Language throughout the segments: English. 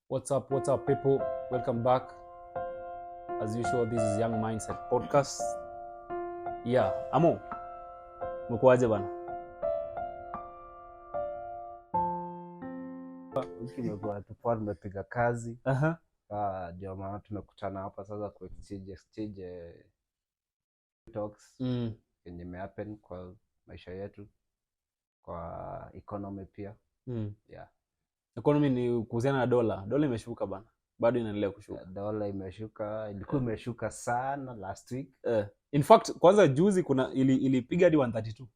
What's up, people? Welcome back. As usual, this is Young Mindset Podcast. Yeah, Amo, mkuaje bana? Wiki imekuwa tumepiga kazi. Ndio maana tumekutana hapa sasa ku exchange talks yenye imehappen kwa maisha yetu, kwa economy pia. Yeah. Economy ni kuhusiana na dola. Dola imeshuka bana. Bado inaendelea kushuka. Dola imeshuka, ilikuwa imeshuka sana last week. In fact, kwanza juzi kuna ilipiga hadi 132.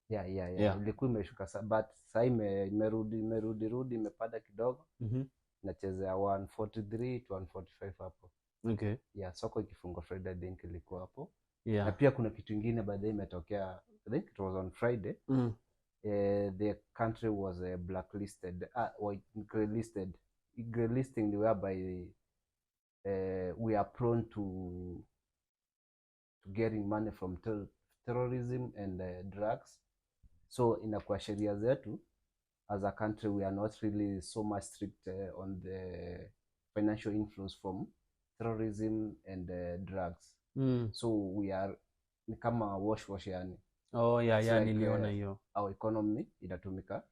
Yeah. Ilikuwa imeshuka sana, but sasa imerudi imepanda kidogo. Nachezea 143 to 145 hapo. Okay. Yeah, soko ikifungwa Friday think ilikuwa hapo. Yeah. Na pia kuna kitu kingine baadaye imetokea, I think it was on Friday. The country was blacklisted, or graylisting, whereby we are prone to getting money from terrorism and drugs. So inakuwa sheria zetu as a country we are not really so much strict on the financial influence from terrorism and drugs. So we are ni kama wash yani. Oh yeah, like, niliona hiyo. Our economy inatumika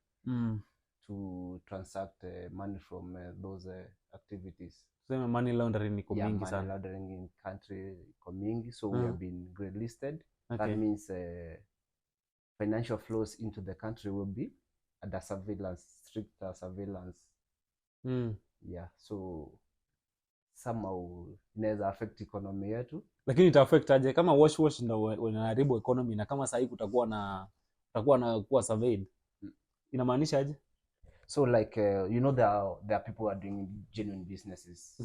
to transact money from those activities. So money laundering iko mingi sana. Money laundering in country iko mingi, so we have been graylisted. Okay. That means financial flows into the country will be under surveillance, strict surveillance. Yeah, so somehow inaweza affect economy yetu. Lakini ita affect aje kama wash ndio inaharibu economy, na kama sasa kutakuwa na kuwa surveyed, inamaanisha aje? So like you know there are people who are doing genuine businesses,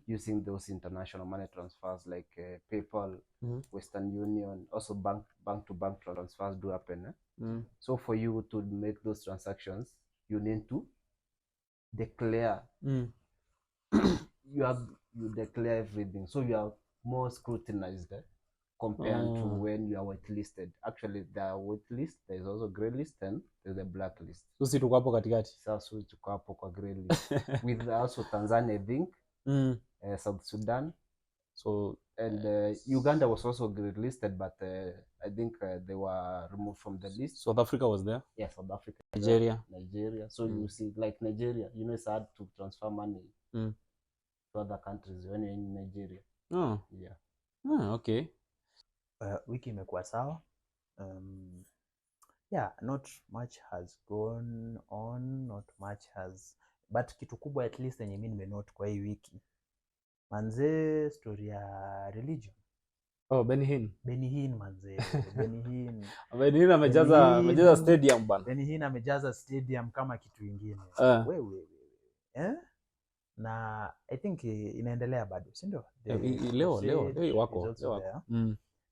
using those international money transfers like PayPal, Western Union, also bank to bank transfers do happen. So for you to make those transactions, you need to declare. You declare everything, so you are more scrutinized compared to when you are whitelisted. Actually, the whitelist, there is also grey list and there's a blacklist. So si tuko hapo katikati. Sasa tuko hapo kwa grey list with also Tanzania, I think, South Sudan, so and Uganda was also grey listed, but I think they were removed from the list. South Africa was there. Yeah, South Africa. Nigeria. So you see, like Nigeria, you know, it's hard to transfer money to other countries when you're in Nigeria. Yeah. Okay. Wiki imekuwa sawa. Yeah, not much has gone on, but kitu kubwa at least yenye mimi nimenote kwa hii wiki, manze, story ya religion. Benny Hinn manze. Benny Hinn amejaza stadium bana. Benny Hinn amejaza stadium kama kitu kingine. Wewe. Na I think inaendelea bado, si ndio? Leo wako.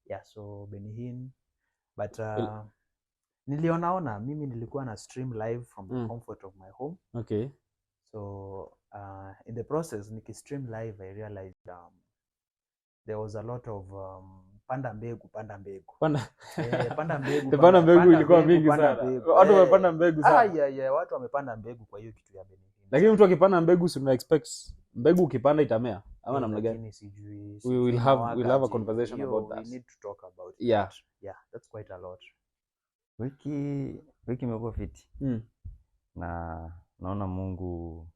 Yeah, so Benny Hinn, but mimi nilikuwa na stream live from the comfort of my home. Okay. So in the process nikistream live, I realized there was a lot of panda mbegu. Panda mbegu ilikuwa mingi sana. Watu wamepanda mbegu sana. Yeah, watu wamepanda mbegu kwa hiyo kitu ya Benny Hinn. Lakini mtu akipanda mbegu si una expect mbegu ukipanda itamea ama namna gani? Sijui. We'll have a conversation about that. We need to talk about it. Yeah, that's quite a lot. Wiki imekuwa fiti. Na naona Mungu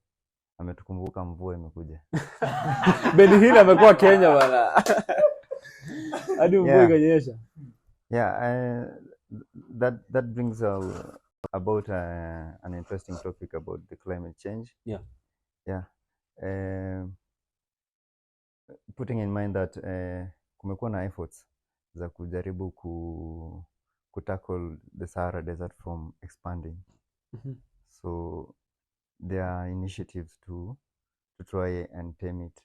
ametukumbuka, mvua imekuja. Benny Hinn amekuwa Kenya bana. Hadi mvua ikanyesha. Yeah, that brings about an interesting topic about the climate change. Yeah. Putting in mind that kumekuwa na efforts za kujaribu tackle the Sahara Desert from expanding. So there are initiatives to try and tame it.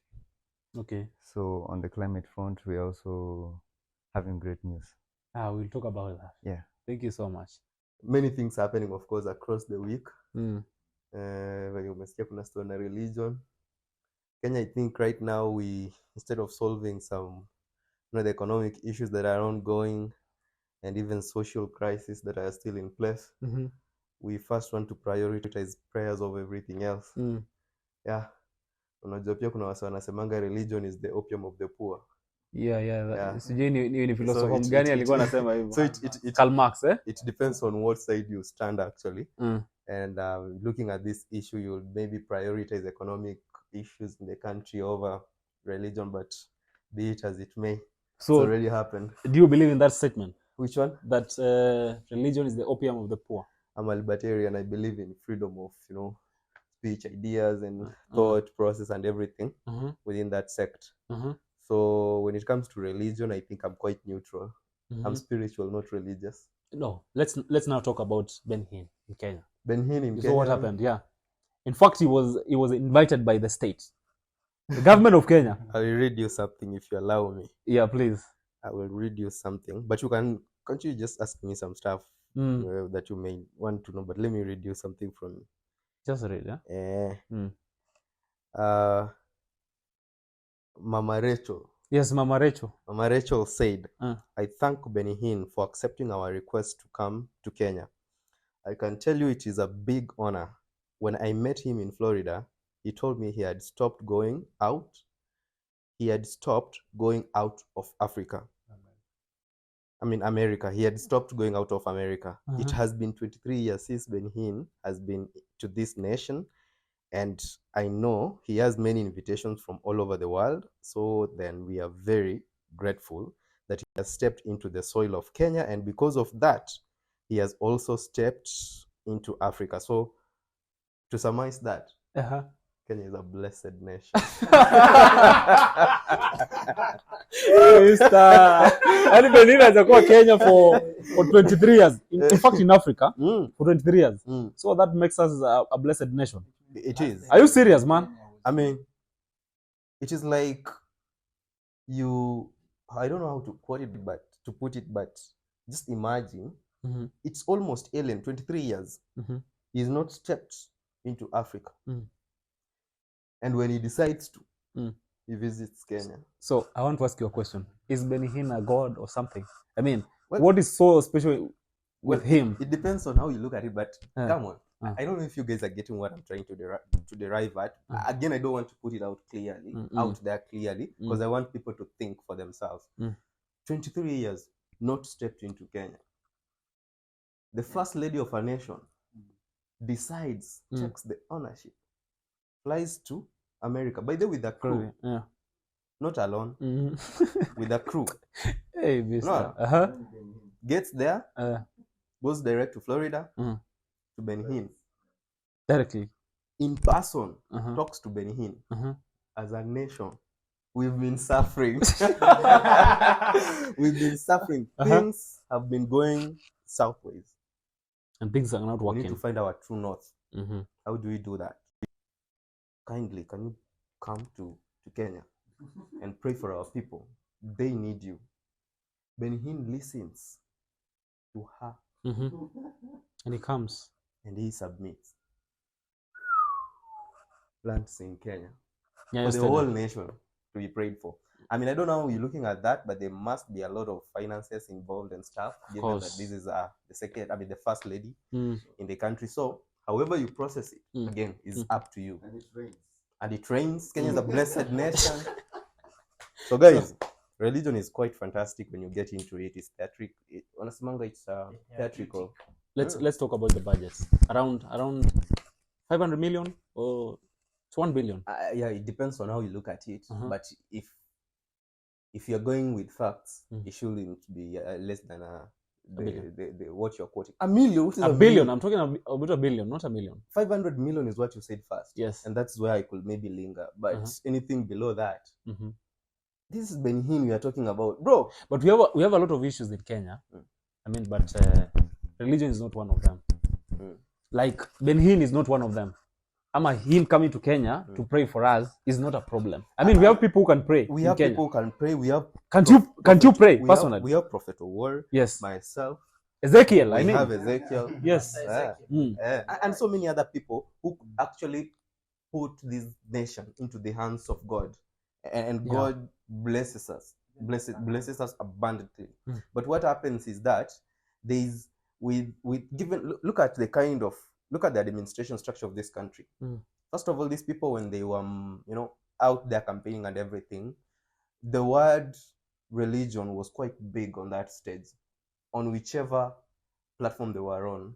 Okay. So on the climate front, we are also having great news. We'll talk about that. Yeah. Thank you so much. Many things happening, of course, across the week. When you must kuna story na religion. Kenya, I think right now we, instead of solving some, the economic issues that are ongoing and even social crises that are still in place, we first want to prioritize prayers over everything else. Yeah, Unajua pia kuna wasa wanasemanga religion is the opium of the poor. Yeah. Sijui ni philosopher it- mgani it- alikuwa it- anasema hivyo. So it Karl Marx, eh? it depends on what side you stand actually. Mm. And looking at this issue, you'll maybe prioritize economic issues in the country over religion, but be it as it may, it's So already happened. do you believe in that statement? Which one? That religion is the opium of the poor? I'm a libertarian. I believe in freedom of, speech, ideas, and thought process and everything within that sect. So when it comes to religion, I think I'm quite neutral. I'm spiritual, not religious. No, let's now talk about Ben Hinn in Kenya. Ben Hinn in You Kenya. saw what happened? Yeah. In fact, he was invited by the state, the government of Kenya. I will read you something if you allow me. Yeah, please. I will read you something, but can't you just ask me some stuff that you may want to know? But let me read you something from you. Just read, yeah. Mama Rachel. Yes, Mama Rachel. Mama Rachel said, I thank Ben Hinn for accepting our request to come to Kenya. I can tell you it is a big honor. When I met him in Florida, he told me he had stopped going out. He had stopped going out of Africa. America. He had stopped going out of America. It has been 23 years since Ben Hinn has been to this nation. And I know he has many invitations from all over the world. So then we are very grateful that he has stepped into the soil of Kenya. And because of that, he has also stepped into Africa. So to summarize that, Kenya is a blessed nation. And Ben Hinn has been Kenya for 23 years. In fact, in Africa, for 23 years. So that makes us a blessed nation. It is. Are you serious, man? It is like I don't know how to quote it, but just imagine, it's almost alien, 23 years. He's not stepped into Africa. And when he decides to, he visits Kenya. So I want to ask you a question. Is Ben Hinn a god or something? What is so special with him? It depends on how you look at it, but come on. I don't know if you guys are getting what I'm trying to derive at. Again, I don't want to put it out there clearly, because I want people to think for themselves. 23 years, not stepped into Kenya. The first lady of a nation decides, checks the ownership, flies to America. By the way, with a crew. Not alone. With a crew. Hey, mister. Gets there, goes direct to Florida, to Ben Hinn. Directly. In person, talks to Ben Hinn. As a nation, we've been suffering. We've been suffering. Things have been going southways. And things are not working. We need to find our true north. How do we do that? Kindly, can you come to Kenya and pray for our people? They need you. Ben Hinn listens to her. And he comes. And he submits. Plants in Kenya. Yeah, for the whole nation to be prayed for. I don't know how you're looking at that, but there must be a lot of finances involved and stuff, given that this is the first lady in the country. So however you process it, again, is up to you. And it rains. Kenya is a blessed nation. So guys, religion is quite fantastic when you get into it. It's theatrical. It's theatrical. Let's talk about the budgets. Around 500 million or it's 1 billion. It depends on how you look at it. But if you're going with facts, it shouldn't be less than the what you're quoting. A million? What is a billion? I'm talking about a billion, not a million. 500 million is what you said first. Yes. And that's where I could maybe linger. But anything below that, this is Ben Hinn we are talking about, bro. But we have a lot of issues in Kenya. But religion is not one of them. Like Ben Hinn is not one of them. Him coming to Kenya to pray for us is not a problem. We have people who can pray. We have people who can pray. We have. Can't you pray personally? We have Prophet War. Yes. Myself. Ezekiel. We have Ezekiel. Yes. And so many other people who actually put this nation into the hands of God, and God blesses us. Blesses us abundantly. But what happens is that look at the administration structure of this country. first of all, these people, when they were, out there campaigning and everything, the word religion was quite big on that stage, on whichever platform they were on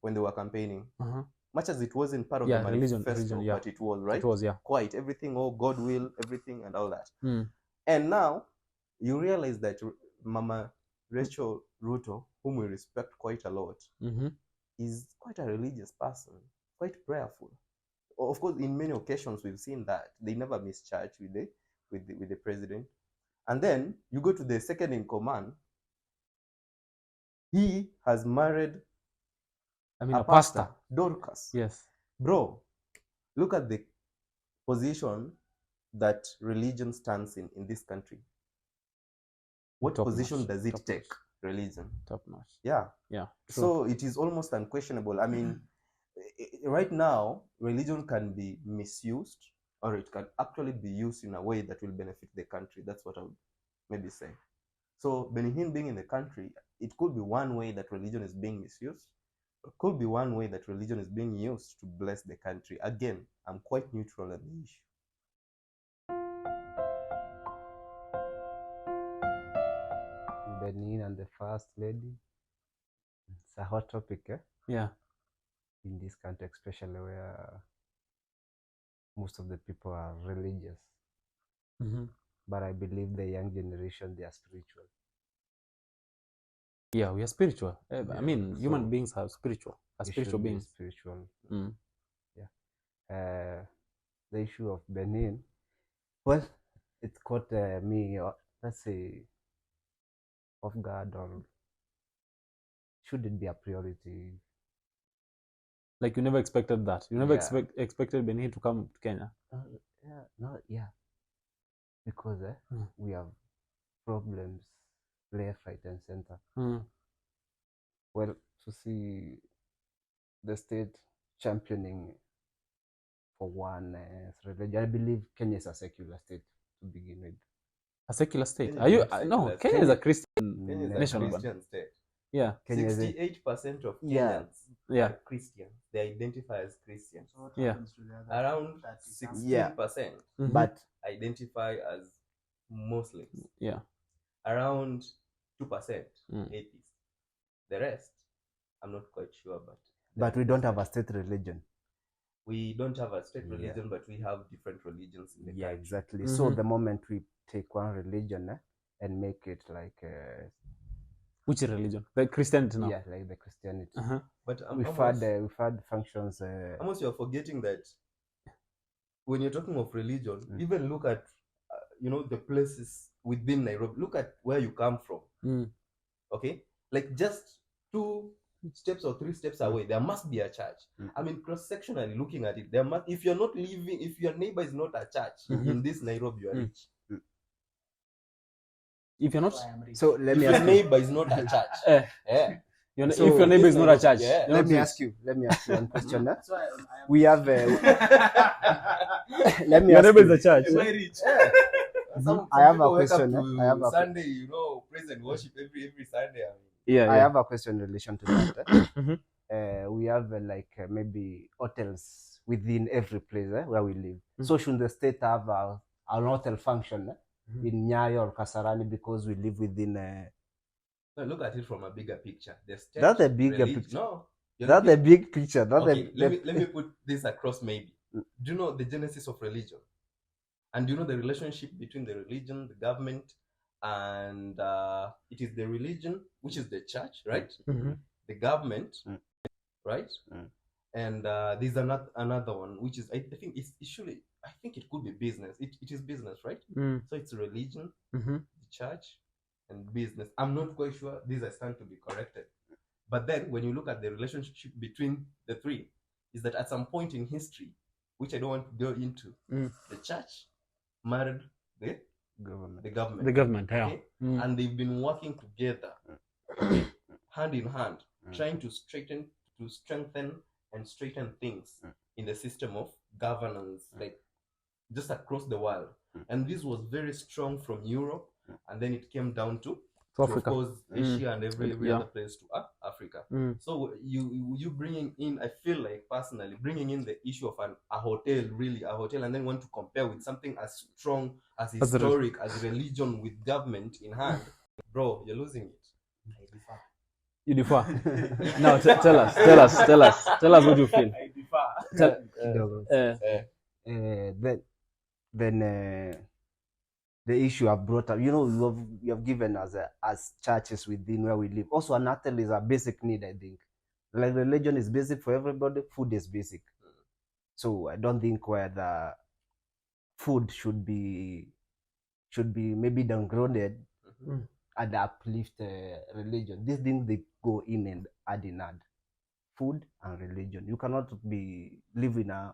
when they were campaigning. Much as it wasn't part of the manifesto, but it was, right? It was, yeah. Quite everything, God will, everything and all that. And now you realize that Mama Rachel Ruto, whom we respect quite a lot, is quite a religious person, quite prayerful. Of course, in many occasions we've seen that they never miss church with the president. And then you go to the second in command. He has married a pastor, Dorcas. Yes. Bro, look at the position that religion stands in this country. What Top position notch. does it Top take? notch. Religion. Top notch. Yeah. Yeah. True. So it is almost unquestionable. I mean, right now, religion can be misused, or it can actually be used in a way that will benefit the country. That's what I would maybe say. So Hinn being in the country, it could be one way that religion is being misused. It could be one way that religion is being used to bless the country. Again, I'm quite neutral on the issue. Hinn and the First Lady. It's a hot topic, Yeah. in this country, especially where most of the people are religious. But I believe the young generation, they are spiritual. Yeah, we are spiritual. I mean, human beings are spiritual. Spiritual beings. Spiritual. Yeah. The issue of Hinn, well, it caught me, let's say, off guard, or should it be a priority? Like, you never expected that. You never expected Hinn to come to Kenya. Because we have problems left, right, and center. Well, to see the state championing for one religion, I believe Kenya is a secular state to begin with. A secular state? Kenya Are you? is a No, secular Kenya state. is a Christian Kenya is nation. a Christian state. Yeah. 68% of Kenyans are Christians. They identify as Christians. So what Yeah. happens to the other Around 16% But identify as Muslims. Yeah. Around 2% Mm. atheists. The rest, I'm not quite sure, but we don't have a state religion. we don't have a state religion, but we have different religions in the Yeah, country. exactly. So the moment we take one religion and make it like Which religion? The Christianity now. yeah, like the Christianity. But We've had functions. almost you're forgetting that when you're talking of religion, even look at the places within Nairobi. Look at where you come from. Okay, like just 2 steps or 3 steps away, there must be a church. I mean, cross-sectionally looking at it, there must. If you're not living, if your neighbor is not a church in this Nairobi, you are rich. If you're not, so let me If your ask you. neighbor is not a church, if your neighbor is not a church, Yeah. Let me ask you one question. We have. Let me your ask neighbor is you. a church. Am I rich? Some I have a people wake up question. to I have a Sunday, praise and worship every Sunday. I mean. Yeah. I have a question in relation to that. We have maybe hotels within every place where we live. So should the state have an hotel function in Nyayo or Kasarani because we live within? No, look at it from a bigger picture. The state That's a bigger picture. No, That's a big picture. okay, let me put this across maybe. Do you know the genesis of religion? And do you know the relationship between the religion, the government, and it is the religion, which is the church, right? The government, right? And there's another one, which is I think it could be business. It is business, right? So it's religion, the church, and business. I'm not quite sure. These I stand to be corrected. But then when you look at the relationship between the three, is that at some point in history, which I don't want to go into, the church married the government. The government, yeah. Okay? And they've been working together, hand in hand, trying to strengthen and straighten things in the system of governance, like just across the world. And this was very strong from Europe, and then it came down to To to, of Africa. course, Asia and every Yeah. other place to Africa. Mm. So you bringing in, I feel like personally bringing in the issue of a hotel, and then want to compare with something as strong, as As the re- historic as religion with government in hand, bro, you're losing it. You differ. Now tell us what you feel. Then the issue I've brought up, you have given us as churches within where we live. Also, an hotel is a basic need, I think. Like religion is basic for everybody, food is basic. So I don't think where the food should be maybe downgraded and uplift religion. These things they go in and add. Food and religion. You cannot live in a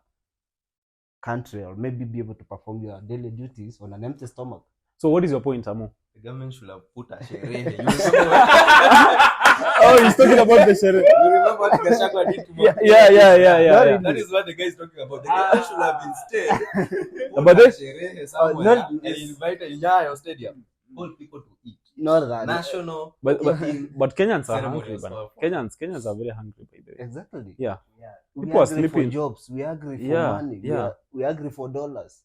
country or maybe be able to perform your daily duties on an empty stomach. So what is your point, Amo? The government should have put a sherehe. You remember Oh, he's talking about the sherehe. You remember what Gachagua did to Mount Yeah. That is what the guy is talking about. The government should have instead put But a then- sherehe somewhere not- and invited in Nyayo Stadium all people to eat. Not that. National But eating Kenyans are ceremony hungry, was man. powerful. Kenyans are very hungry, by the way. Exactly. Yeah. We People are agree for sleeping. jobs. We agree for Yeah, money. yeah. We agree for dollars.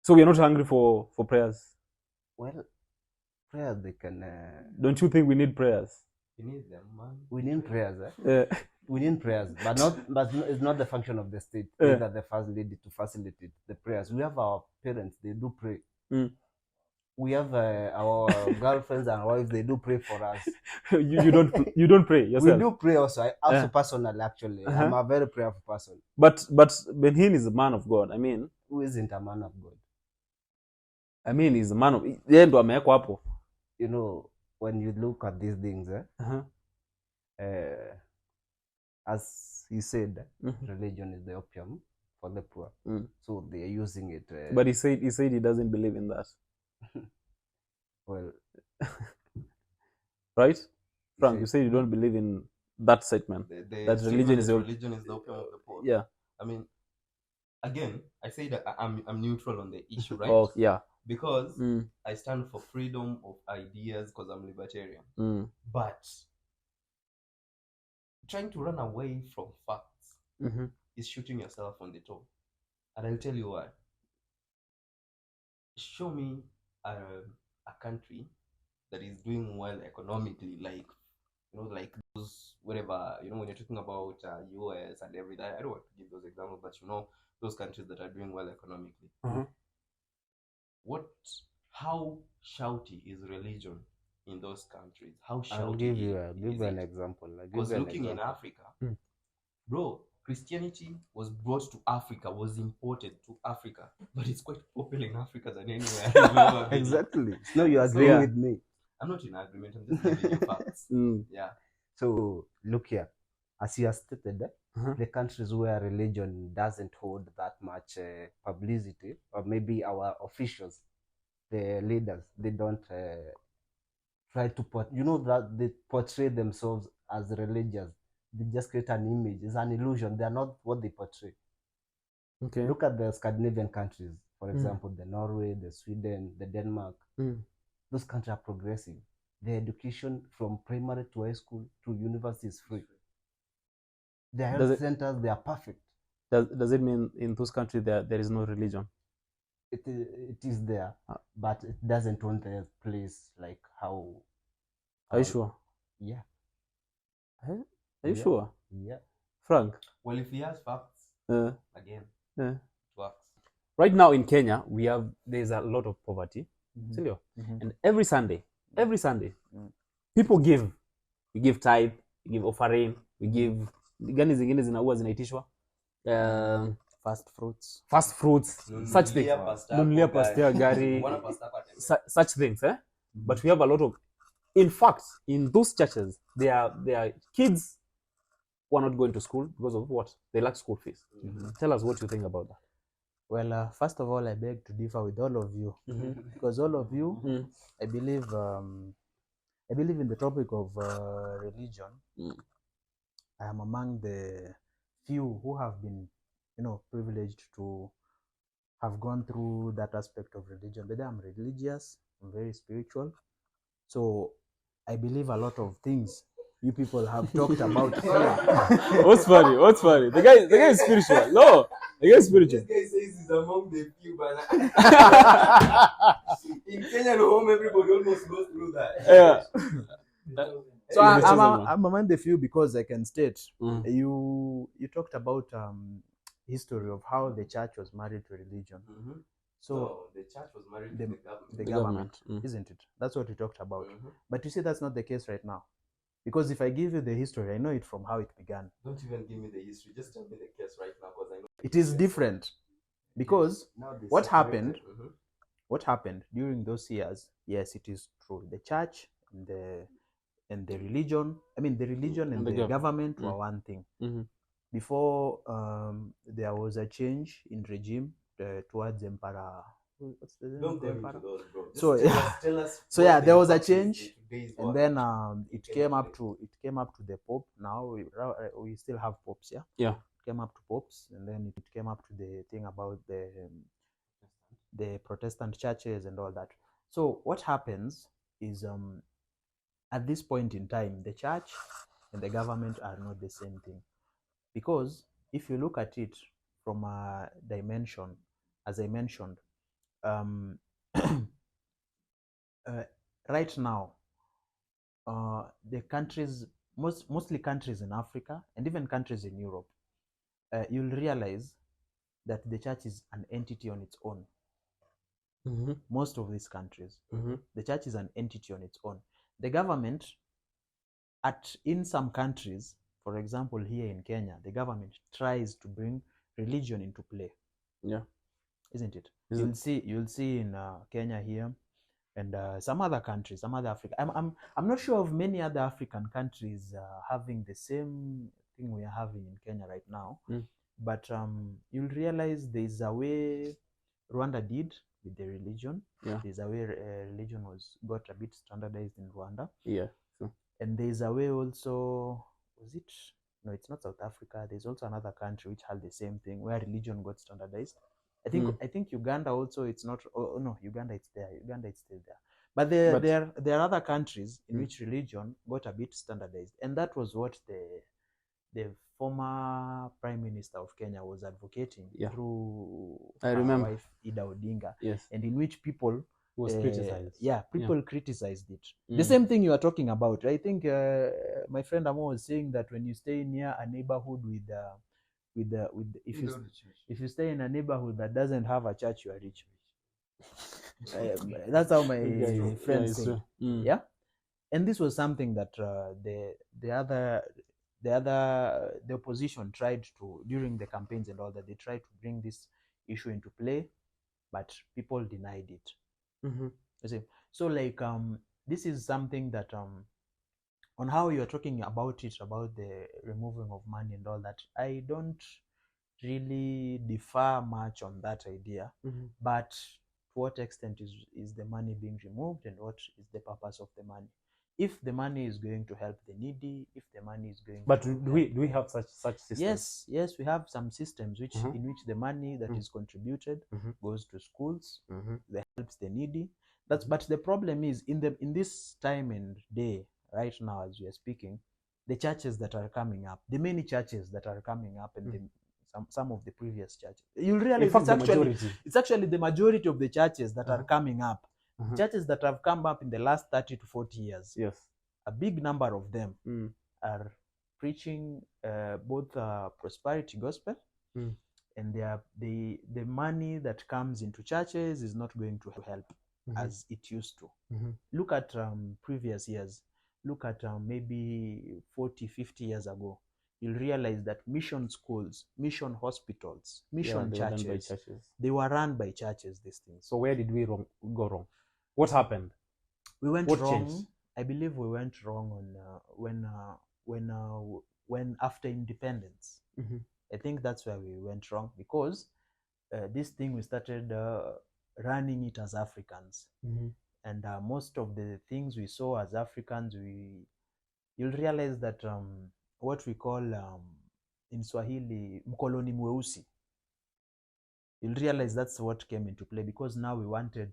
So we are not hungry for prayers. Well, prayers they can. Don't you think we need prayers? You need them, man. We need prayers. Uh, We need prayers, but it's not the function of the state. Yeah. Either the first lady to facilitate the prayers. We have our parents; they do pray. Mm. We have our girlfriends and wives; they do pray for us. you don't pray We yourself. do pray also. I also Yeah. personally, actually, Uh-huh. I'm a very prayerful person. But Ben Hinn is a man of God. I mean, Who isn't a man of God? he's a man of. Yeye ndo amewekwa hapo. You know, when you look at these things, Uh-huh. As he said, Mhm. religion is the opium for the poor. Mm. So they are using it. But he said he doesn't believe in that, Well, right? Frank, said- you say you don't believe in that statement. The That statement religion is that the- religion is the opium of the poor. Yeah. I mean, again, I say that I'm neutral on the issue, right? Oh, yeah. Because Mm, I stand for freedom of ideas because I'm libertarian. mm, But trying to run away from facts mm-hmm. is shooting yourself on the toe. And I'll tell you why. Show me a country that is doing well economically, like like those whatever, when you're talking about US and everything. I don't want to give those examples, but those countries that are doing well economically. Uh-huh. How shouty is religion in those countries? How I'll shouty give you is an it? example. Because looking in Africa, Mm. bro, Christianity was brought to Africa, was imported to Africa, but it's quite popular in Africa than anywhere I've ever been. Exactly. No, you agree Yeah. with me. I'm not in agreement. I'm just giving you facts. Mm. Yeah. So look here, as you have stated, Uh-huh. the countries where religion doesn't hold that much publicity, or maybe our officials, the leaders, they don't try to that they portray themselves as religious. They just create an image. It's an illusion. They are not what they portray. Okay. Look at the Scandinavian countries, for Mm. example, the Norway, the Sweden, the Denmark. Mm. Those countries are progressive. The education from primary to high school to university is free. The Does health it- centers, they are perfect. Does it mean in those countries there is no religion? It is there, Ah. but it doesn't own the place like how. Are you sure? Yeah. Are you Yeah. sure, Yeah. Frank? Well, if he has facts, Uh, again, uh. it works. Right now in Kenya, there's a lot of poverty. Sindio? Mhm. And every Sunday, Mm. people give. We give tithe, we give offering, we give gani zingine zinaua zinaitishwa Fast fruits. fast fruits, such things. Nunulia pastor gari, Mbona pastor yako atembea? such things, But we have a lot of, in fact, in those churches, there are kids who are not going to school because of what? They lack school fees. Tell us what you think about that. Well, first of all, I beg to differ with all of you because all of you, Mm. I believe in the topic of religion. Mm. I am among the few who have been, privileged to have gone through that aspect of religion. But I'm religious, I'm very spiritual. So I believe a lot of things you people have talked about here. What's funny? What's funny? The guy is spiritual. No, the guy is spiritual. This guy says he's among the few, but in Kenyan home, everybody almost goes through that. Yeah. So You're the chosen one. I'm among the few because I can state Mm. you talked about history of how the church was married to religion. So No, the church was married to the government. the The government, government. isn't it? That's what we talked about. Mhm. But you see, that's not the case right now. Because if I give you the history, I know it from how it began. Don't even give me the history. Just tell me the case right now, because I know It is different. Because now they what separated. happened? What happened during those years? Yes, it is true. The church and the religion. I mean, the religion and the government were one thing. Mhm. Before there was a change in regime towards Emperor. What's the name Don't of go the into emperor? those, bro. Just So tell us so what yeah, the there was a impact is change, in today's and world. then it In came Kenya up to the Pope. Now we still have popes, yeah. Yeah. It came up to popes, and then it came up to the thing about the Protestant churches and all that. So what happens is at this point in time, the church and the government are not the same thing, because if you look at it from a dimension, as I mentioned, right now, the countries, mostly countries in Africa and even countries in Europe, you'll realize that the church is an entity on its own. Mhm. Most of these countries, Mhm. the church is an entity on its own. The government, in some countries, for example, here in Kenya, the government tries to bring religion into play. Yeah. Isn't it? Is You'll see in Kenya here, and some other countries, some other Africa. I'm not sure of many other African countries having the same thing we are having in Kenya right now. Mm. But you'll realize there's a way Rwanda did with the religion. Yeah. There's a way religion got a bit standardized in Rwanda. Yeah. So. And there's a way also, was it? No, it's not South Africa. There's also another country which had the same thing where religion got standardized. I think Uganda also, it's not. Oh no, Uganda it's there. Uganda it's still there. But there are other countries in which religion got a bit standardized, and that was what the former Prime Minister of Kenya was advocating through her wife Ida Odinga. Yes. And in which people was criticized. Yeah, people criticized it. The same thing you are talking about. I think my friend Amo was saying that when you stay near a neighborhood if you stay in a neighborhood that doesn't have a church, you are rich. That's how my friends say. Yeah, and this was something that the opposition tried to, during the campaigns and all that, they tried to bring this issue into play, but people denied it. Mm-hmm. You see, so like this is something that on how you're talking about it, about the removing of money and all that, I don't really differ much on that idea. Mm-hmm. But to what extent is the money being removed, and what is the purpose of the money? If the money is going to help the needy, if the money is going but to do we have such systems? Yes, we have some systems which in which the money that is contributed goes to schools, that helps the needy. But the problem is in this time and day right now as we are speaking, the churches that are coming up, the many churches that are coming up, and some of the previous churches, you'll realize it's actually the majority of the churches that are coming up. Churches that have come up in the last 30 to 40 years. Yes. A big number of them are preaching both prosperity gospel, and the money that comes into churches is not going to help as it used to. Look at previous years. Look at maybe 40, 50 years ago. You'll realize that mission schools, mission hospitals, mission churches, they were run by churches, these things. So where did we go wrong? What happened? We went what wrong. Changed? I believe we went wrong on when after independence. I think that's where we went wrong, because this thing we started running it as Africans, and most of the things we saw as Africans, you'll realize that what we call in Swahili mkoloni mweusi, you'll realize that's what came into play, because now we wanted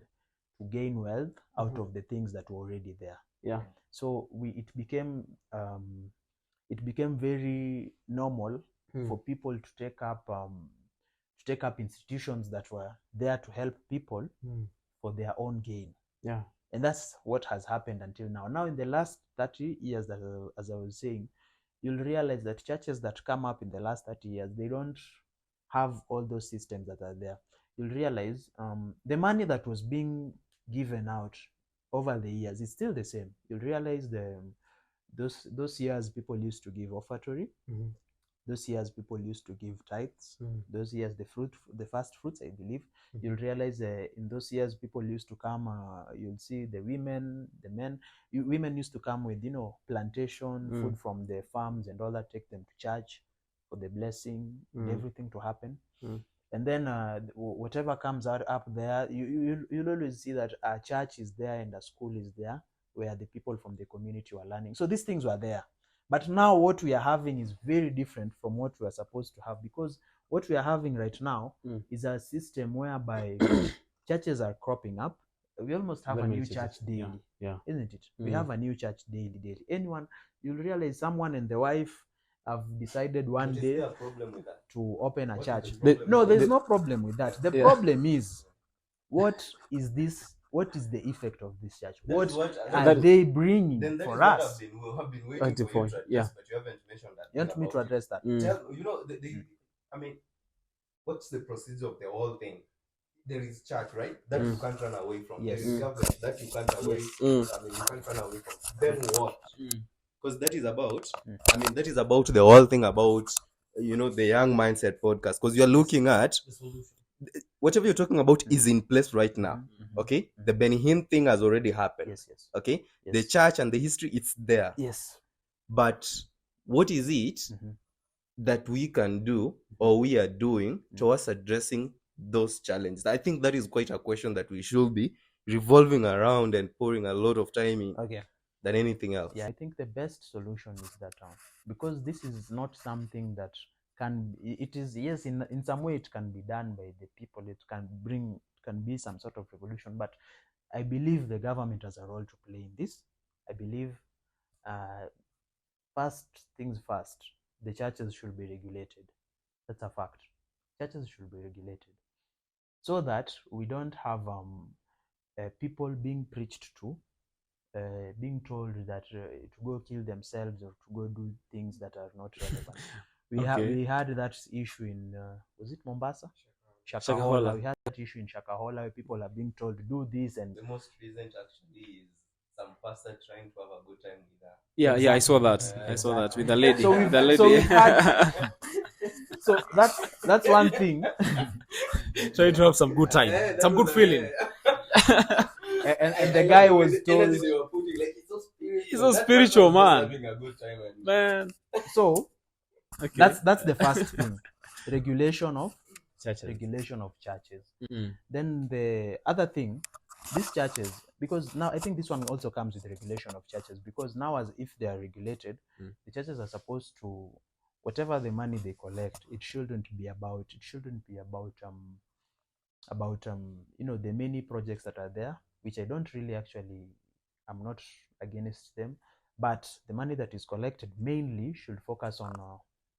to gain wealth out of the things that were already there. Yeah. So it became very normal for people to take up institutions that were there to help people for their own gain. Yeah. And that's what has happened until now. Now, in the last 30 years, that as I was saying, you'll realize that churches that come up in the last 30 years, they don't have all those systems that are there. You'll realize the money that was being given out over the years is still the same. You'll realize those years people used to give offertory. Those years people used to give tithes. Those years the first fruits, I believe. You'll realize in those years people used to come. You'll see the women, the men. Women used to come with plantation food from the farms and all that. Take them to church for the blessing and everything to happen. And then whatever comes out up there, you'll always see that a church is there and a school is there where the people from the community were learning. So these things were there. But now what we are having is very different from what we are supposed to have, because what we are having right now is a system whereby churches are cropping up. We almost have a new church daily, isn't it? We have a new church daily. Anyone, you'll realize someone and the wife have decided one day to open a church. No, there's no problem with that. The problem is, what is this? What is the effect of this church? What are they bringing for us? We have been waiting for you to address, but you haven't mentioned that. You want me to address that? I mean, what's the procedure of the whole thing? There is church, right? That you can't run away from. Yes. There is government that you can't away. I mean, you can't run away from. Then what? Because that is about. I mean, that is about the whole thing about the Young Mindset podcast. Because you're looking at whatever you're talking about is in place right now. Okay, the Hinn thing has already happened. Yes. Okay, the church and the history, it's there. Yes. But what is it that we can do or we are doing towards addressing those challenges? I think that is quite a question that we should be revolving around and pouring a lot of time in than anything else. Yeah, I think the best solution is that because this is not something that it is, yes, in some way it can be done by the people. It can be some sort of revolution, but I believe the government has a role to play in this. I believe first things first, the churches should be regulated. That's a fact. Churches should be regulated so that we don't have people being preached to, being told that to go kill themselves or to go do things that are not relevant. We had that issue in was it Mombasa? Shakahola. We had that issue in Shakahola where people are being told to do this, and the most recent actually is some pastor trying to have a good time with her. Yeah, I saw that. I saw that with the lady. So that's one thing. Trying to have some good time, some good feeling. and the guy was told, he's so spiritual, man. Having a good time Man. So that's the first thing. Regulation of churches. Then the other thing, these churches, because now I think this one also comes with regulation of churches, because now as if they are regulated, the churches are supposed to, whatever the money they collect, it shouldn't be about the many projects that are there, which I don't really I'm not against them, but the money that is collected mainly should focus on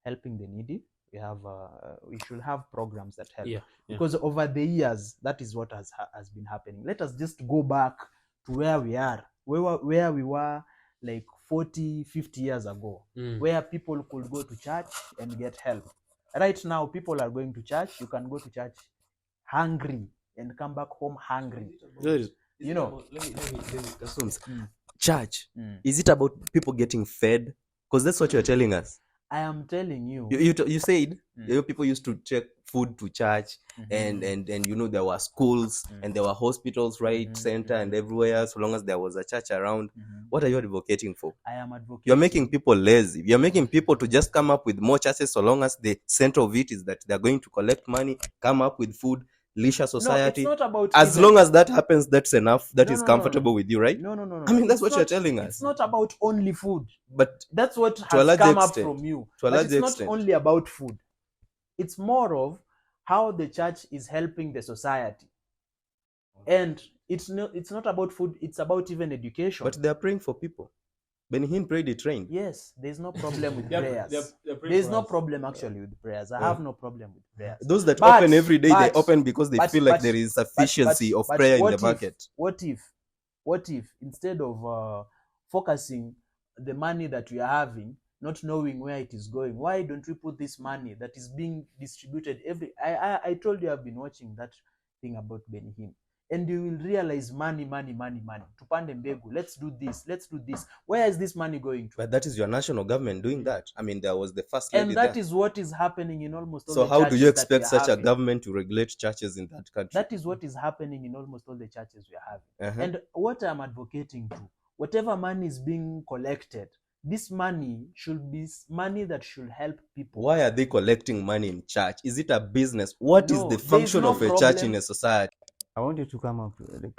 helping the needy. We should have programs that help, because over the years that is what has been happening. Let us just go back to where we are, where we were like 40-50 years ago, where people could go to church and get help. Right now people are going to church. You can go to church hungry and come back home hungry. Let me church, is it about people getting fed? Because that's what you're telling us. I am telling you. You said people used to take food to church, and there were schools and there were hospitals, right, center and everywhere, so long as there was a church around. What are you advocating for? I am advocating. You're making people lazy. You're making people to just come up with more churches, so long as the center of it is that they're going to collect money, come up with food, leisure society. No, it's not about as long as that happens, that's enough. That is comfortable with you, right? No. I mean, that's what you're telling us. It's not about only food, but that's what to a has large come extent, up from you. To a large it's extent. not only about food. It's more of how the church is helping the society. And it's not about food, it's about even education. But they are praying for people. Ben Hinn prayed, it rained. Yes, there's no problem with They're- prayers. they're praying There's for no us. problem actually with prayers. I have no problem with prayers. Those that But- open every day, they but- open because they but- feel like but- there is but- sufficiency but- of but prayer in what the if- bucket. What if instead of focusing the money that we are having, not knowing where it is going, why don't we put this money that is being distributed every? I told you I've been watching that thing about Ben Hinn, and you will realize money. Tupande mbegu. Let's do this. Where is this money going to? But that is your national government doing that. I mean, there was the first lady And that there. is what is happening in almost all So the how do churches you that we expect are such a having. government to regulate churches in that country? That is what is happening in almost all the churches we are having. Uh-huh. And what I'm advocating to, whatever money is being collected, this money should be money that should help people. Why are they collecting money in church? Is it a business? What is No, the there is function no of a church problem. in a society? I want you to come up.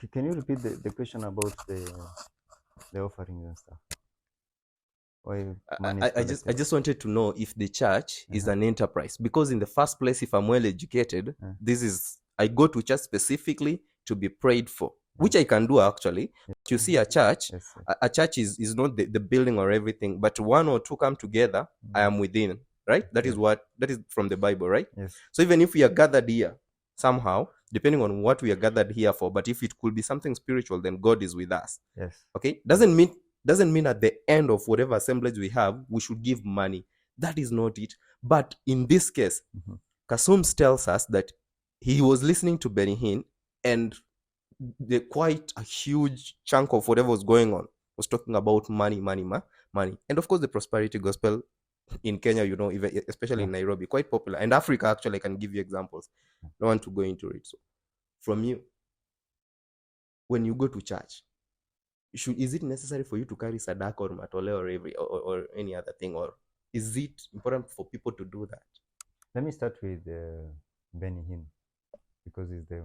Can you repeat the question about the offerings and stuff? Why money is I just collected? wanted to know if the church is an enterprise, because in the first place, if I'm well educated, I go to church specifically to be prayed for, which I can do actually. You see, a church, Yes, yes. a church is not the building or everything, but one or two come together, I am within, right? That is from the Bible, right? Yes. So even if we are gathered here somehow, depending on what we are gathered here for, but if it could be something spiritual, then God is with us. Yes. Okay, doesn't mean at the end of whatever assemblage we have we should give money. That is not it. But in this case, Kasums tells us that he was listening to Ben Hinn, and quite a huge chunk of whatever was going on was talking about money. And of course, the prosperity gospel in Kenya, even especially in Nairobi, quite popular. And Africa, actually, I can give you examples. I don't want to go into it. So, from you, when you go to church, is it necessary for you to carry sadaka or matole or any other thing, or is it important for people to do that? Let me start with Ben Hinn, because it's the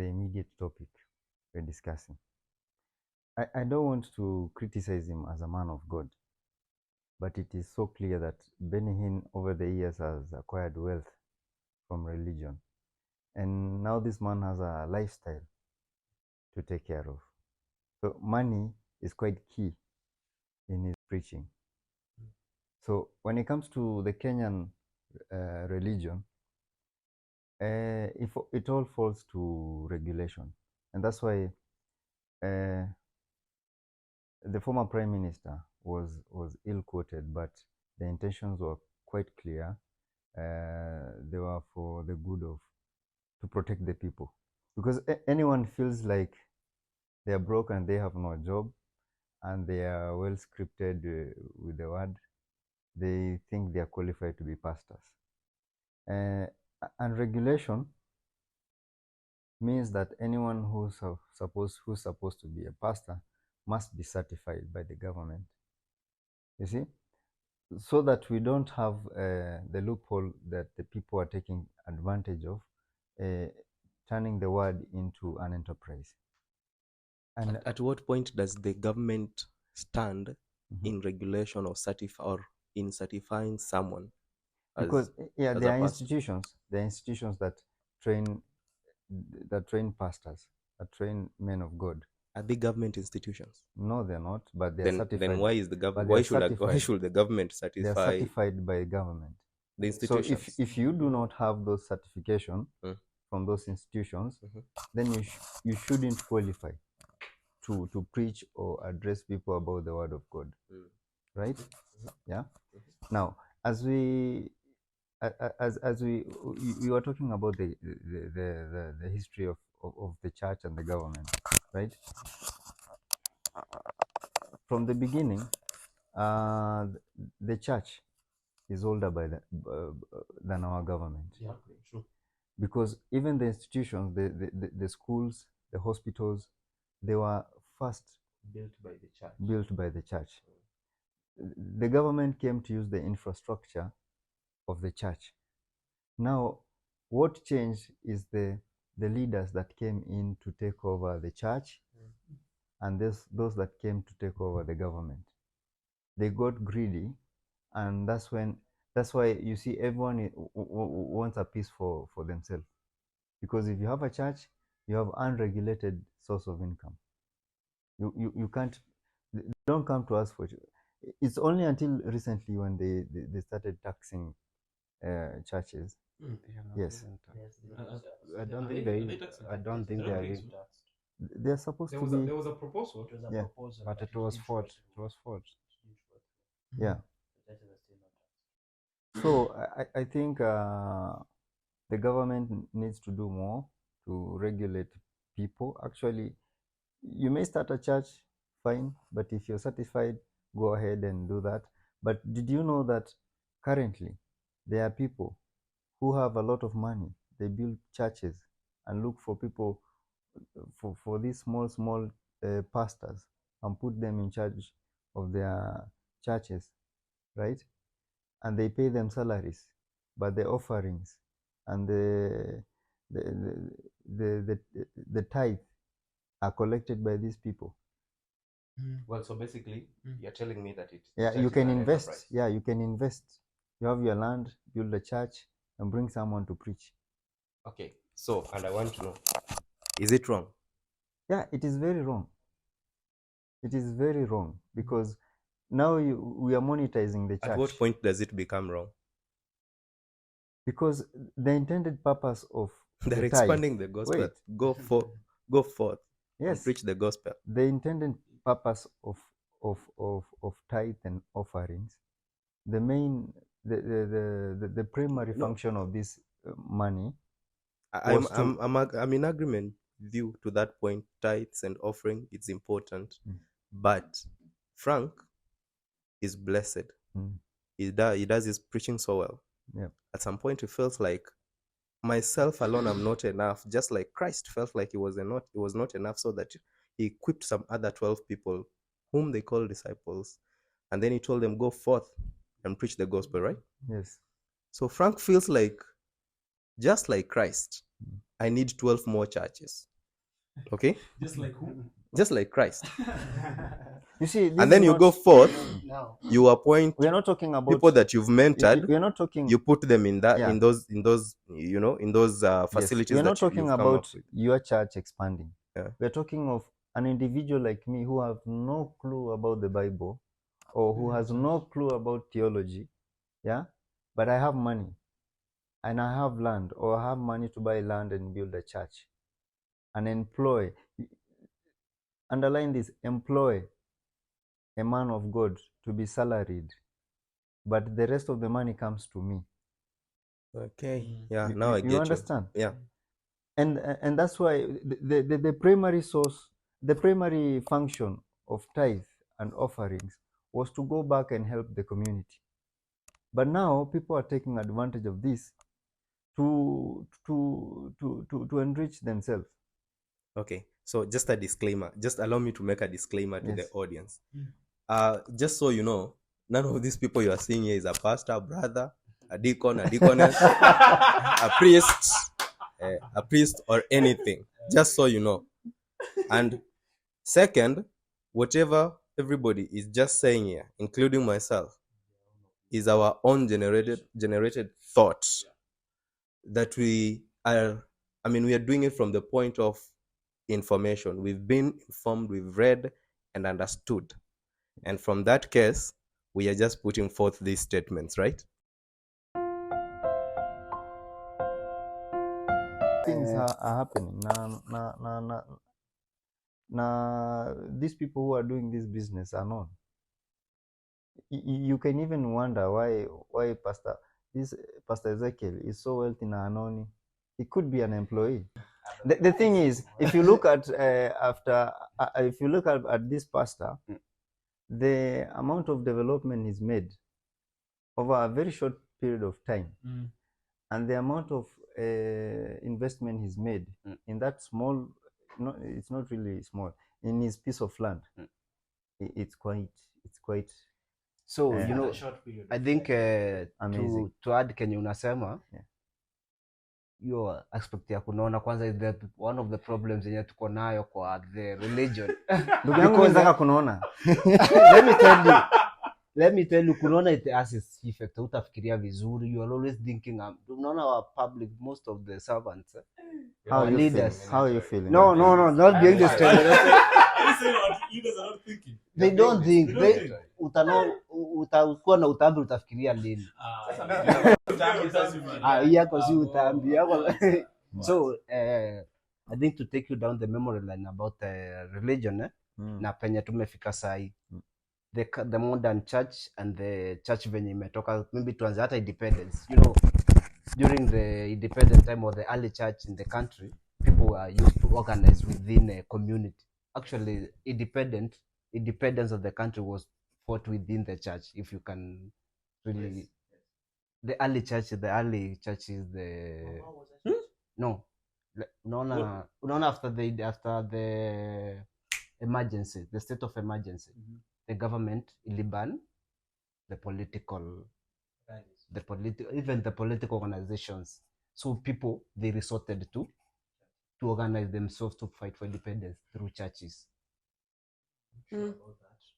immediate topic we're discussing. I don't want to criticize him as a man of God, but it is so clear that Ben Hinn over the years has acquired wealth from religion, and now this man has a lifestyle to take care of. So money is quite key in his preaching. So when it comes to the Kenyan religion, it all falls to regulation, and that's why the former prime minister was ill quoted, but the intentions were quite clear. They were for the good of, to protect the people, because anyone feels like they are broke and they have no job, and they are well scripted with the word, they think they are qualified to be pastors. And regulation means that anyone who's supposed to be a pastor must be certified by the government. You see, so that we don't have the loophole that the people are taking advantage of, turning the word into an enterprise. And at what point does the government stand in regulation or in certifying someone? Because there are pastor? institutions that train pastors, that train men of God. Are they government institutions? No, they're not, but they're certified. Then why is the government? But Why should the government certify? They're certified by government. The institutions. So if you do not have those certification from those institutions, then you shouldn't qualify to preach or address people about the word of God, right? Yeah. Now, as we were talking about the history of the church and the government, right? From the beginning, the church is older than our government. Yeah, true. Because even the institutions, the schools, the hospitals, they were first Built by the church. built by the church. The government came to use the infrastructure of the church. Now, what changed is the leaders that came in to take over the church, and those that came to take over the government. They got greedy, and that's why you see everyone wants a piece for themselves. Because if you have a church, you have unregulated source of income. You can't, they don't come to us for it. It's only until recently when they started taxing churches. Yes. I don't think they. I don't think they are. They're supposed to be. There was a proposal. Yeah. But it was fought. It was fought. Yeah. So I think the government needs to do more to regulate people. Actually, you may start a church, fine, but if you're satisfied, go ahead and do that. But did you know that currently there are people who have a lot of money? They build churches and look for people, for these small pastors, and put them in charge of their churches, right? And they pay them salaries, but the offerings and the tithe are collected by these people. Well, so basically, you're telling me that Yeah, you can invest. Yeah, you can invest. You have your land, build a church, and bring someone to preach. Okay, so, and I want to know, is it wrong? Yeah, it is very wrong. It is very wrong, because now we are monetizing the church. At what point does it become wrong? Because the intended purpose of They're the tithe, expanding the gospel. Wait. Go forth and yes, preach the gospel. the intended purpose of tithe and offerings, the main, the primary function of this money. I'm in agreement with you to that point. Tithes and offering, it's important. But Frank is blessed. He does his preaching so well. Yeah. At some point, he feels like, myself alone, I'm not enough. Just like Christ felt like he was not enough, so that he equipped some other 12 people, whom they call disciples, and then he told them, go forth and preach the gospel, right? Yes. So Frank feels like, just like Christ, I need 12 more churches. Okay? Just like who? Just like Christ. You see, and then you go forth, No. you appoint we are not talking about people that you've mentored. We are not talking. You put them in that, Yeah. in those facilities. Yes. We are not that talking you've come up about with. your church expanding. Yeah. We are talking of an individual like me who have no clue about the Bible, or who has no clue about theology. Yeah, but I have money, and I have land, or I have money to buy land and build a church, and employ. Underline this: employ a man of God to be salaried, but the rest of the money comes to me. Okay. Yeah. You- Now I you get you. understand? Yeah. And that's why the primary source, the primary function of tithe and offerings was to go back and help the community. But now people are taking advantage of this to enrich themselves. Okay. So just a disclaimer. Just allow me to make a disclaimer to Yes. the audience. Just so you know, none of these people you are seeing here is a pastor, a brother, a deacon, a deaconess, a priest, or anything. Just so you know. And second, whatever everybody is just saying here, including myself, is our own generated thoughts that we are doing it from the point of information. We've been informed, we've read and understood. And from that case, we are just putting forth these statements, right? Things are happening. Now, these people who are doing this business are known. You can even wonder why Pastor Ezekiel is so wealthy in Anoni. He could be an employee. The thing is, if you look at if you look at this pastor, the amount of development he's made over a very short period of time, and the amount of investment he's made in that small, it's not really small, in his piece of land, it's quite. So I think Amazing. to add kenye unasema, hiyo aspect ya kunaona kwanza is one of the problems yenye tuko nayo kwa the religion. Ndugu yangu nataka kunaona. Let me tell you, kunaona it has its effect. Utafikiria vizuri, you are always thinking, unaona our public, most of the servants Our How you leaders. feeling? How are you feeling? No, not being the strength. Leaders are not thinking. They don't think. They don't think. Utakuwa na utambi utafikiria lini. Yako si utambi yako. So I think to take you down the memory line about religion na penye tumefika sahi. The modern church and the church venye imetoka, maybe tuanze hata independence. You know, during the independent time or the early church in the country, people were used to organize within a community. Actually, independence of the country was fought within the church. If you can really, the early church is the no. Unaona after the emergency, the state of emergency, the government iliban even the political organizations. So people, they resorted to organize themselves to fight for independence through churches.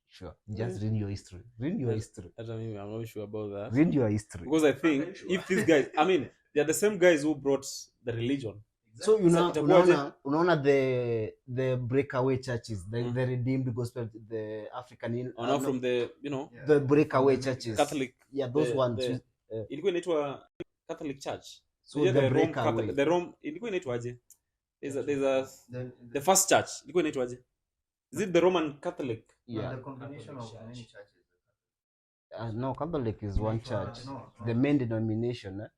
Sure. Just read your history. I'm not sure about that. Read your history. Because I think if these guys, I mean, they are the same guys who brought the religion. So unaona the breakaway churches, the redeemed gospel, the African From the the breakaway churches. Catholic. Yeah, those ones. Ilikuwa inaitwa Catholic Church. So the breakaway. The Rome ilikuwa inaitwaje? The first church ilikuwa inaitwaje? Is it the Roman Catholic? Yeah. The combination of many churches. No, Catholic is one church. The main denomination.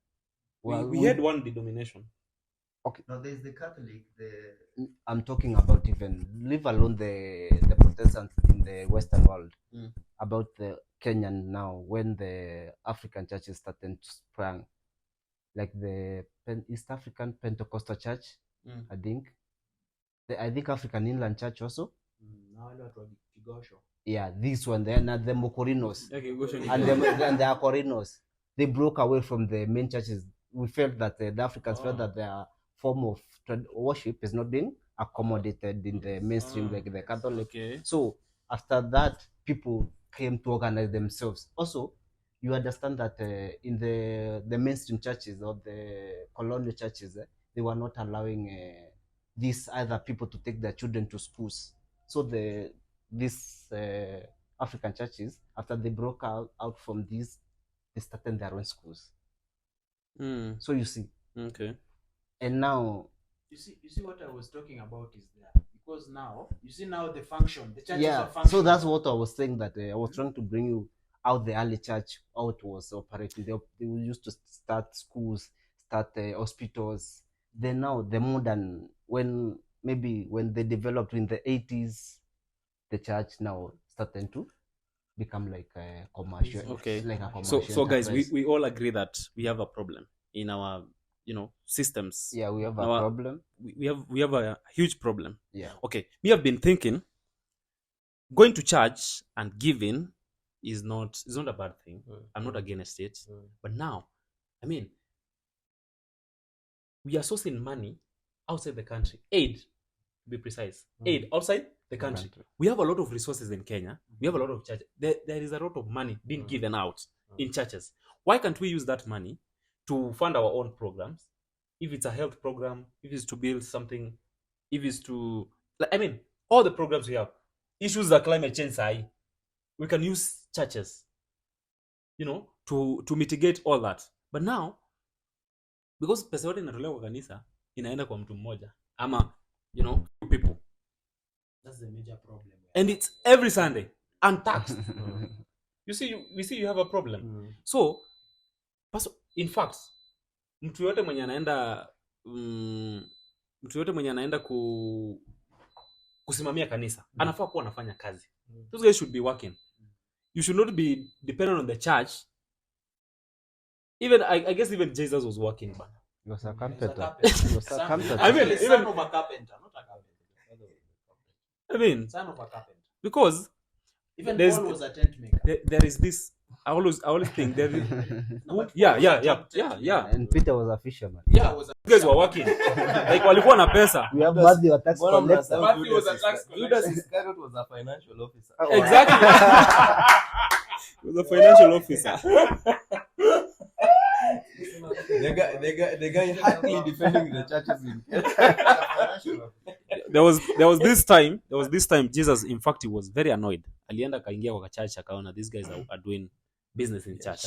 We had one denomination. Okay. No, there's the Catholic. I'm talking about even leave alone the Protestants in the Western world. About the Kenyan now, when the African churches started to sprang, like the East African Pentecostal Church, I think African Inland Church also. Yeah, this one, the Mokorinos and the Akorinos, they broke away from the main churches. We felt that the Africans felt that their form of worship is not being accommodated in the mainstream like the Catholic. Okay. So after that, people came to organize themselves. Also, you understand that in the mainstream churches or the colonial churches, they were not allowing these other people to take their children to schools. So these African churches, after they broke out from these, they started their own schools. So you see. Okay. And now You see what I was talking about is there, because now you see now the function, the churches are functioning. So that's what I was saying, that I was trying to bring you out the early church, how it was operating. They used to start schools, start hospitals. Then now the modern, when they developed in the 80s, the church now starting to become like a commercial. Okay. Like a commercial. So guys, we all agree that we have a problem in our systems. Yeah, we have a problem. We have a huge problem. Yeah. Okay. We have been thinking going to church and giving is not a bad thing. I'm not against it. But now, I mean, we are sourcing money outside the country. Aid, to be precise. Aid outside the country. We have a lot of resources in Kenya. We have a lot of churches. There is a lot of money being given out in churches. Why can't we use that money to fund our own programs? If it's a health program, if it's to build something, if it's to, all the programs we have, issues that climate change are, we can use churches, to mitigate all that. But now, because pesa yote inatolewa kwa kanisa inaenda kwa mtu mmoja ama few people. That's the major problem. And it's every Sunday untaxed. We see you have a problem. So, in fact, mtu yote mwenye anaenda kusimamia kanisa anafaa kuwa anafanya kazi. Those guys should be working. You should not be dependent on the church. Even I guess even Jesus was working, man. He was a carpenter. I mean, son of a carpenter, not a carpenter. I mean, Son of a carpenter. because Even Paul was a tent maker. there is this. I always think there is. Yeah. And Peter was a fisherman. Yeah, you guys were working. Like walikuwa na pesa. We have Matthew, a tax collector. Matthew was a tax collector. Judas Iscariot was a financial officer. Exactly. He was a financial officer. The guy hardly defending the churches in there was this time Jesus, in fact, he was very annoyed. Alienda kaingia kwa church akaona these guys are doing business in church.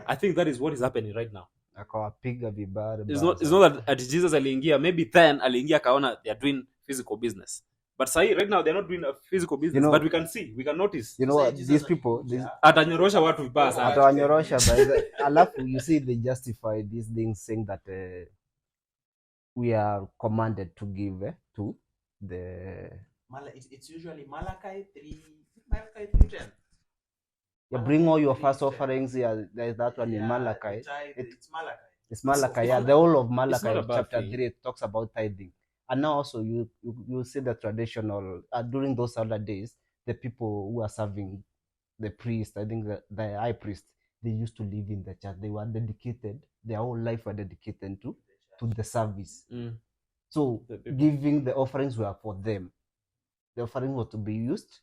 I think that is what is happening right now. Akawapiga vibaya. It's not that at Jesus aliingia, maybe then aliingia akaona they are doing physical business. But say right now they're not doing a physical business, but we can notice. You know what, these people, Atanyorosha watu vibaya sana. atawanyorosha alafu you see they justify these things saying that we are commanded to give to the it's usually Malachi 3:10. bring all your first offerings. There's that one in Malachi. It's Malachi. It's Malachi. The whole of Malachi chapter thing. 3 talks about tithing. And now also you see the traditional during those other days, the people who are serving the priest, I think the high priest, they used to live in the church. They were dedicated, their whole life were dedicated to the service. So giving the offerings were for them. The offering was to be used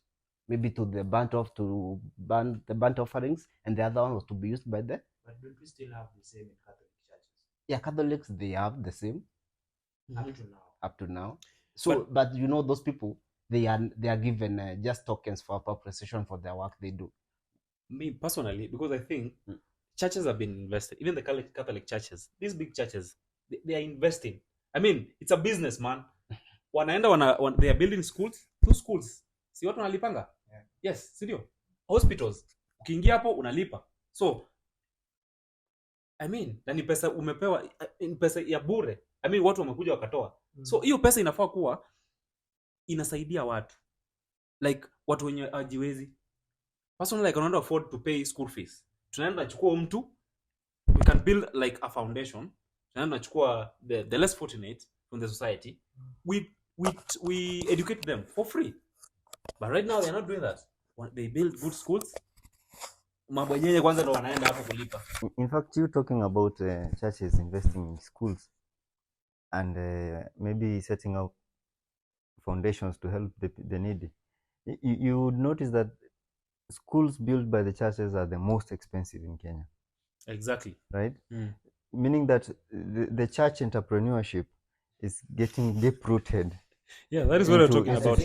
maybe to the burnt offerings, and the other one was to be used by the. But don't we still have the same in Catholic churches? Yeah, Catholics, they have the same up to now. So, but you know, those people, they are given just tokens for appreciation for their work they do. Me personally, because I think churches have been invested. Even the Catholic churches, these big churches, they are investing. I mean, it's a business, man. Wanaenda they are building schools, 2 schools. Si watu wanalipanga? Yeah. Yes, sindio? Hospitals. Ukiingia hapo unalipa. So I mean, na ni pesa umepewa, ni pesa ya bure. I mean, watu wamekuja wakatoa. So hiyo pesa inafaa kuwa inasaidia watu. Like watu wenye hajiwezi. Personally, I cannot afford to pay school fees. Tunaenda chukua mtu, we can build like a foundation. Tunaenda chukua the less fortunate from the society. We educate them for free. But right now they're not doing that. They build good schools. Mabwenyenye kwanza ndo wanaenda hapo kulipa. In fact, you talking about churches investing in schools and maybe setting up foundations to help the needy. You would notice that schools built by the churches are the most expensive in Kenya. Exactly. Right? Meaning that the church entrepreneurship is getting deep-rooted. Yeah, that is what we're talking about.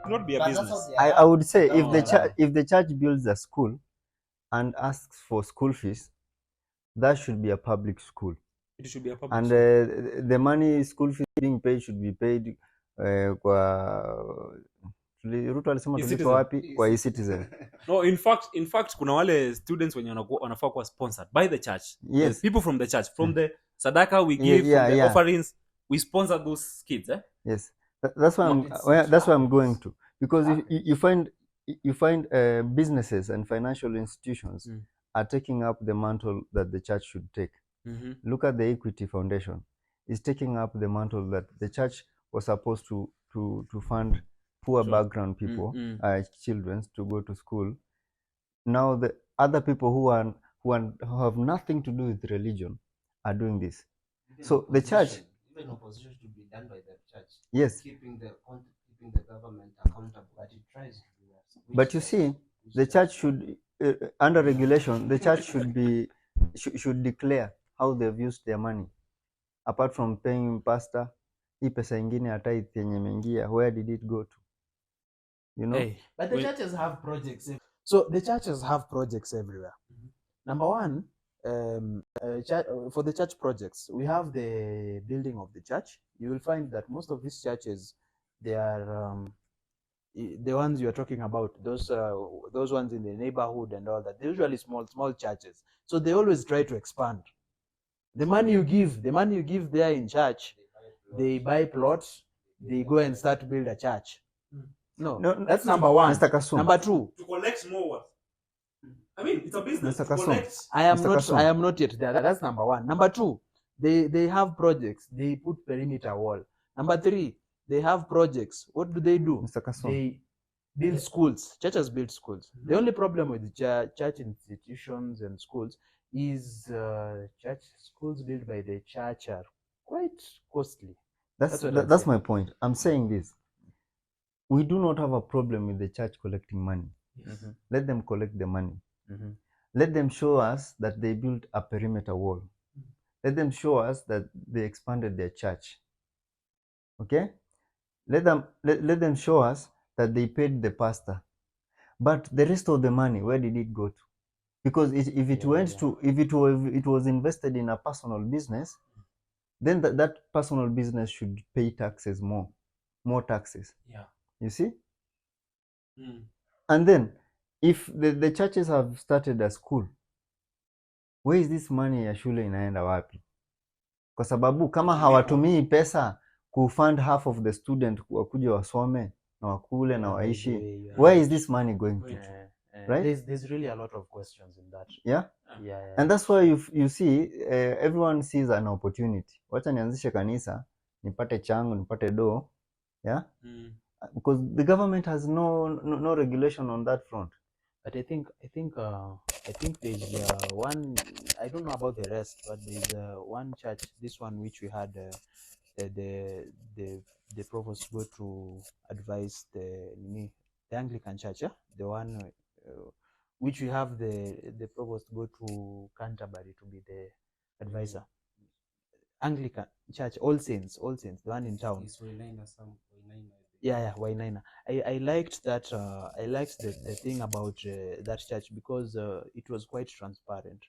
Not be a business. I would say if the church builds a school and asks for school fees, that should be a public school. It should be a public and school. The money school fees being paid should be paid kwa Ruto alisema tulipo wapi kwa e-citizen. No, in fact kuna wale students wenye wanafaa kuwa sponsored by the church. Yes, people from the church, from the sadaka we give, from the offerings, we sponsor those kids. Yes, that's why I'm going to, because you find businesses and financial institutions are taking up the mantle that the church should take. Look at the Equity Foundation. It's taking up the mantle that the church was supposed to fund poor background people, children to go to school. Now the other people who have nothing to do with religion are doing this. Even so the church, even opposition should be done by the church. Yes, keeping the government accountable, but it tries to do that. But you see, the church should under regulation, the church should declare how they've used their money. Apart from paying pastor, hii pesa ingine ya tithe yenye imeingia, where did it go to? You know? Hey, but the churches have projects. So the churches have projects everywhere. Number one, for the church projects, we have the building of the church. You will find that most of these churches, they are the ones you are talking about, those ones in the neighborhood and all that. They're usually small churches. So they always try to expand. The money you give there in church, they buy plots, they go and start to build a church. No, that's number one. Mr. Kasum. Number two, to collect more what? I mean, it's a business. Mr. To Kasum. collect. I am not yet there. That's number one. Number two, they have projects. They put perimeter wall. Number three, they have projects. What do? Mr. Kasum. They build schools. Churches build schools. The only problem with the church institutions and schools is church schools built by the church are quite costly. That's my point. I'm saying this. We do not have a problem with the church collecting money. Let them collect the money. Let them show us that they built a perimeter wall. Let them show us that they expanded their church. Okay? Let them show us that they paid the pastor. But the rest of the money, where did it go to? Because if it was invested in a personal business, then that personal business should pay taxes more taxes. Yeah. You see? And then if the churches have started a school, where is this money ya shule inaenda wapi? Kwa sababu kama hawatumii pesa kufund half of the student wakuja wasome na wakule na waishi, where is this money going to? Right? There's really a lot of questions in that. Yeah? And that's why you see everyone sees an opportunity. Wacha nianzishe kanisa, nipate changu, nipate do. Yeah? Because the government has no regulation on that front. But I think there's one, I don't know about the rest, but there's one church, this one which we had the provost go to advise the Anglican church, yeah? The one which we have the provost go to Canterbury to be the advisor. Anglican church, All Saints, the one in town. Yeah, Wainaina. I liked that. I liked the thing about that church because it was quite transparent,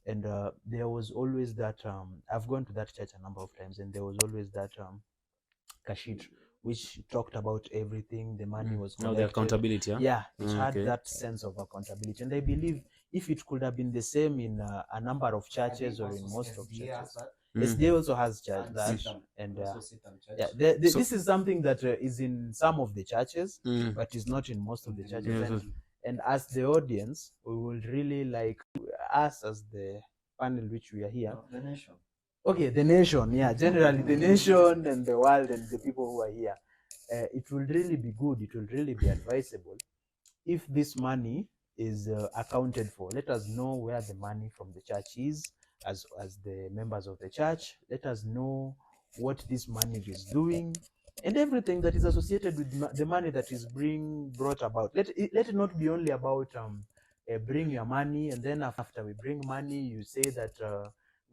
and there was always that. I've gone to that church a number of times, and there was always that kashit which talked about everything. The money was collected. The accountability. Yeah, it had that sense of accountability, and I believe if it could have been the same in a number of churches or in most of churches. SDA also has that, and this is something that is in some of the churches, but is not in most of the churches. And as the audience, we will really like us as the panel which we are here. The nation. Okay, the nation, yeah, generally the nation and the world and the people who are here. It will really be good. It will really be advisable if this money is accounted for. Let us know where the money from the church is. As the members of the church, let us know what this money is doing and everything that is associated with the money that is being brought about. Let it not be only about bring your money, and then after we bring money, you say that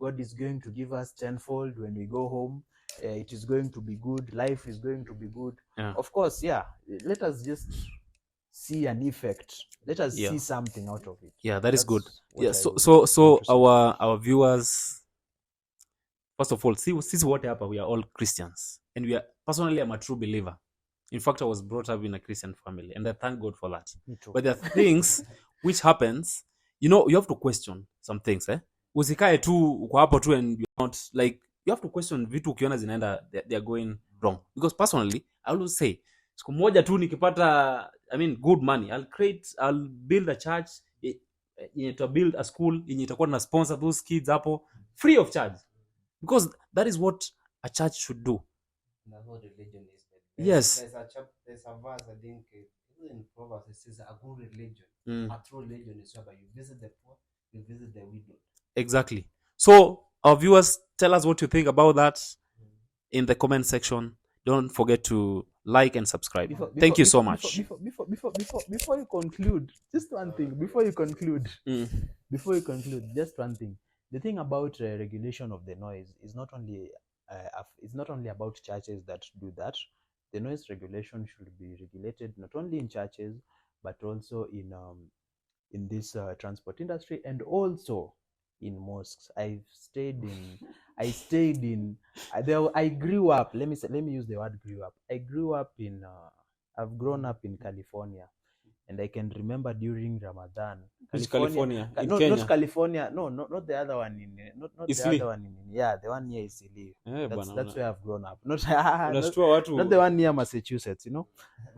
God is going to give us tenfold when we go home. It is going to be good. Life is going to be good. Yeah. Of course, yeah. Let us just see an effect. Let us see something out of it. Yeah, that is good. Yeah, so our viewers, first of all, see what happened. We are all Christians, and we are personally, I'm a true believer. In fact, I was brought up in a Christian family, and I thank God for that. Me too. But there are things which happens, you have to question some things. Usikae tu uko hapo tu and you're not like, you have to question vitu ukiona zinaenda they are going wrong. Because personally, I always say, siku moja tu nikipata good money, I'll build a church, to build a school yenye itakuwa na sponsor those kids hapo free of charge, because that is what a church should do. That's what religion is. Yes. There's a verse, I think, in Proverbs, it says a good religion, a true religion is whereby you visit the poor, you visit the widow. Exactly. So our viewers, tell us what you think about that in the comment section. Don't forget to like and subscribe. Thank you so much. Before you conclude, just one thing. Before you conclude, just one thing. The thing about regulation of the noise is not only about churches that do that. The noise regulation should be regulated not only in churches but also in this transport industry and also in mosques. I grew up. Let me use the word grew up. I've grown up in California, and I can remember during Ramadan. Which California? In Not Kenya? California. No, not the other one not Isli? the other one the one near Isli. That's where I've grown up. Not the one near Massachusetts.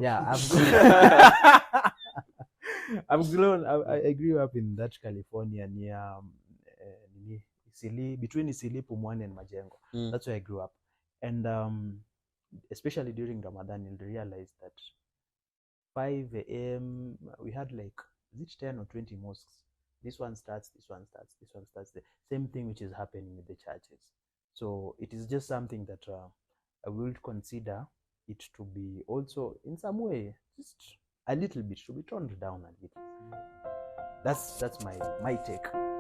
Yeah, I grew up in that California near Isili, between Isili, Pumwani, and Majengo. That's where I grew up, and especially during Ramadan, you'll realize that 5 a.m. we had like 10 or 20 mosques. This one starts. The same thing which is happening with the churches. So it is just something that I will consider it to be also in some way just a little bit, should be toned down a little. That's my take.